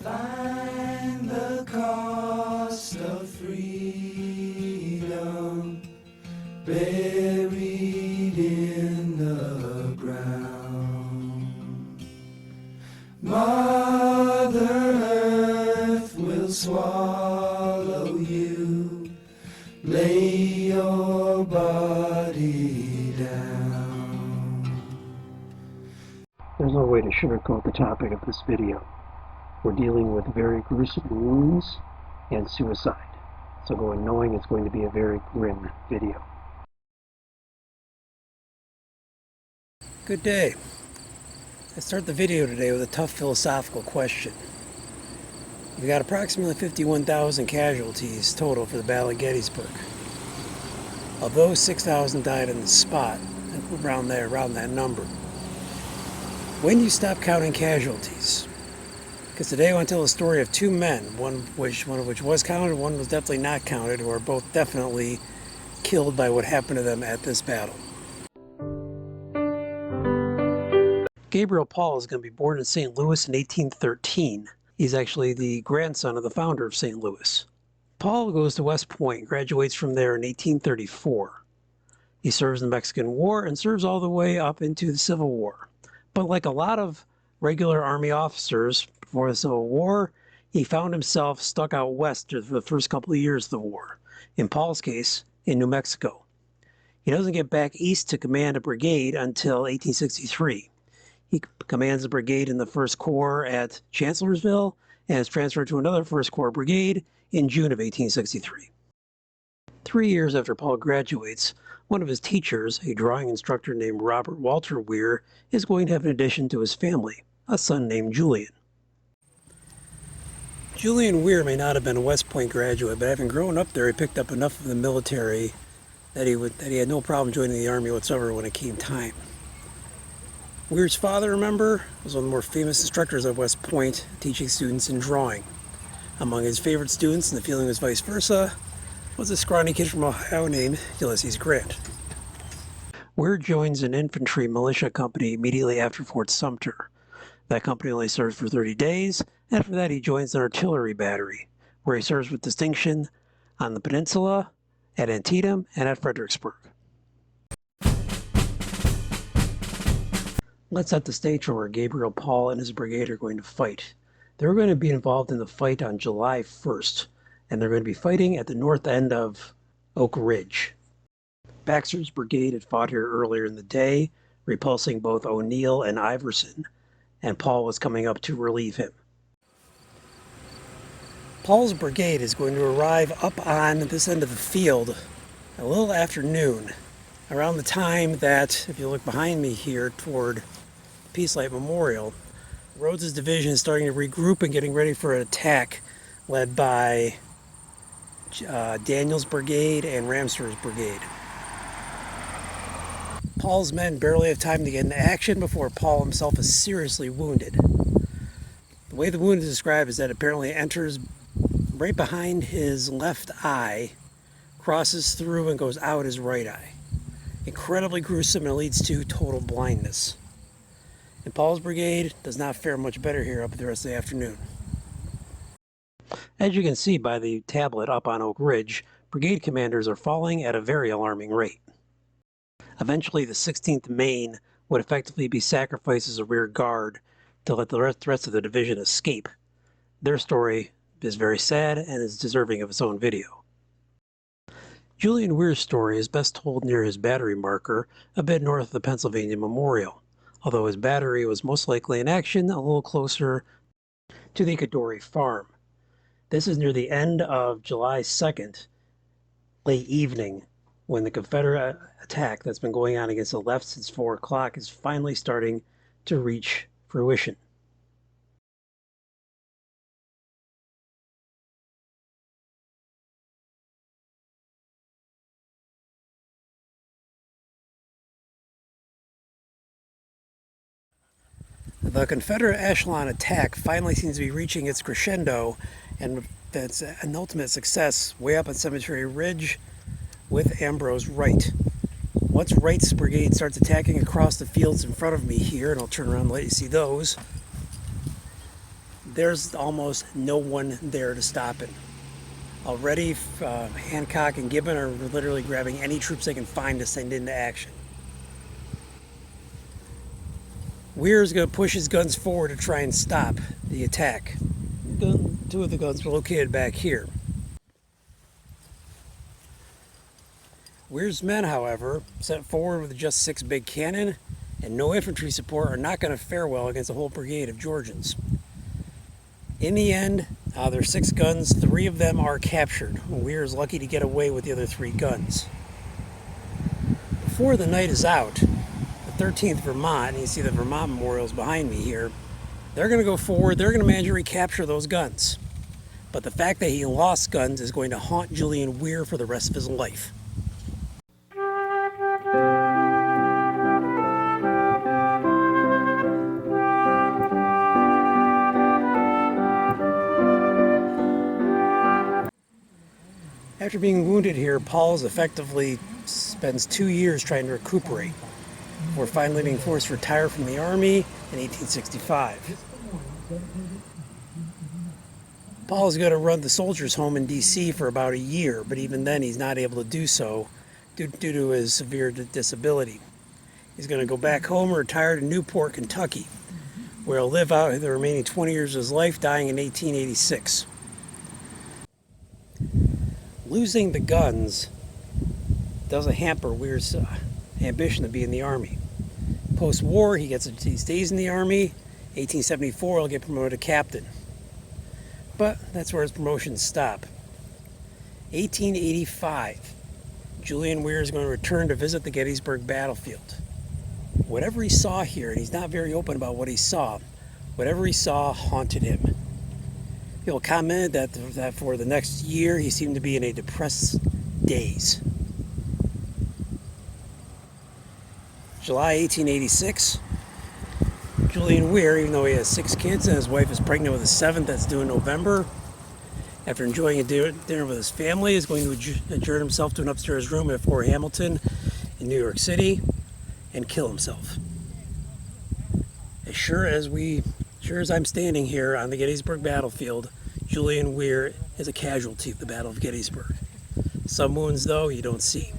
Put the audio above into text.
Find the cost of freedom buried in the ground. Mother Earth will swallow you. Lay your body down. There's no way to sugarcoat the topic of this video. We're dealing with very gruesome wounds and suicide. So go in knowing it's going to be a very grim video. Good day. I start the video today with a tough philosophical question. We've got approximately 51,000 casualties total for the Battle of Gettysburg. Of those, 6,000 died on the spot, around that number. When do you stop counting casualties? Because today I want to tell the story of two men, one of which was counted, one was definitely not counted, who are both definitely killed by what happened to them at this battle. Gabriel Paul is going to be born in St. Louis in 1813. He's actually the grandson of the founder of St. Louis. Paul goes to West Point, graduates from there in 1834. He serves in the Mexican War and serves all the way up into the Civil War. But like a lot of regular Army officers before the Civil War, he found himself stuck out west for the first couple of years of the war. In Paul's case, in New Mexico. He doesn't get back east to command a brigade until 1863. He commands a brigade in the 1st Corps at Chancellorsville and is transferred to another 1st Corps brigade in June of 1863. 3 years after Paul graduates, one of his teachers, a drawing instructor named Robert Walter Weir, is going to have an addition to his family, a son named Julian. Julian Weir may not have been a West Point graduate, but having grown up there, he picked up enough of the military that he had no problem joining the Army whatsoever when it came time. Weir's father, remember, was one of the more famous instructors at West Point, teaching students in drawing. Among his favorite students, and the feeling was vice versa, was a scrawny kid from Ohio named Ulysses Grant. Weir joins an infantry militia company immediately after Fort Sumter. That company only serves for 30 days. After that, he joins an artillery battery, where he serves with distinction on the peninsula, at Antietam, and at Fredericksburg. Let's set the stage for where Gabriel Paul and his brigade are going to fight. They're going to be involved in the fight on July 1st, and they're going to be fighting at the north end of Oak Ridge. Baxter's brigade had fought here earlier in the day, repulsing both O'Neill and Iverson, and Paul was coming up to relieve him. Paul's brigade is going to arrive up on this end of the field a little after noon, around the time that, if you look behind me here toward Peace Light Memorial, Rhodes' division is starting to regroup and getting ready for an attack led by Daniel's brigade and Ramseur's brigade. Paul's men barely have time to get into action before Paul himself is seriously wounded. The way the wound is described is that it apparently enters right behind his left eye, crosses through and goes out his right eye. Incredibly gruesome, and it leads to total blindness. And Paul's brigade does not fare much better here up the rest of the afternoon. As you can see by the tablet up on Oak Ridge, brigade commanders are falling at a very alarming rate. Eventually, the 16th Maine would effectively be sacrificed as a rear guard to let the rest of the division escape. Their story is very sad and is deserving of its own video. Julian Weir's story is best told near his battery marker, a bit north of the Pennsylvania Memorial, although his battery was most likely in action a little closer to the Cadore farm. This is near the end of July 2nd, late evening, when the Confederate attack that's been going on against the left since 4 o'clock is finally starting to reach fruition. The Confederate echelon attack finally seems to be reaching its crescendo, and that's an ultimate success way up on Cemetery Ridge with Ambrose Wright. Once Wright's brigade starts attacking across the fields in front of me here, and I'll turn around and let you see those, there's almost no one there to stop it. Already, Hancock and Gibbon are literally grabbing any troops they can find to send into action. Weir is going to push his guns forward to try and stop the attack. Two of the guns were located back here. Weir's men, however, sent forward with just 6 big cannon and no infantry support, are not going to fare well against a whole brigade of Georgians. In the end, there are 6 guns, 3 of them are captured. Weir is lucky to get away with the other 3 guns. Before the night is out, the 13th Vermont, and you see the Vermont memorials behind me here, they're going to go forward, they're going to manage to recapture those guns. But the fact that he lost guns is going to haunt Julian Weir for the rest of his life. After being wounded here, Paul effectively spends 2 years trying to recuperate, before finally being forced to retire from the Army in 1865. Paul is going to run the soldiers' home in D.C. for about a year, but even then he's not able to do so due to his severe disability. He's going to go back home and retire to Newport, Kentucky, where he'll live out the remaining 20 years of his life, dying in 1886. Losing the guns doesn't hamper Weir's ambition to be in the Army. Post-war, he stays in the Army. 1874, he'll get promoted to captain. But that's where his promotions stop. 1885, Julian Weir is going to return to visit the Gettysburg battlefield. Whatever he saw here, and he's not very open about what he saw, whatever he saw haunted him. He'll comment that for the next year he seemed to be in a depressed daze. July 1886, Julian Weir, even though he has 6 kids and his wife is pregnant with a 7th that's due in November, after enjoying a dinner with his family, is going to adjourn himself to an upstairs room at Fort Hamilton in New York City and kill himself. As sure as I'm standing here on the Gettysburg battlefield, Julian Weir is a casualty of the Battle of Gettysburg. Some wounds, though, you don't see.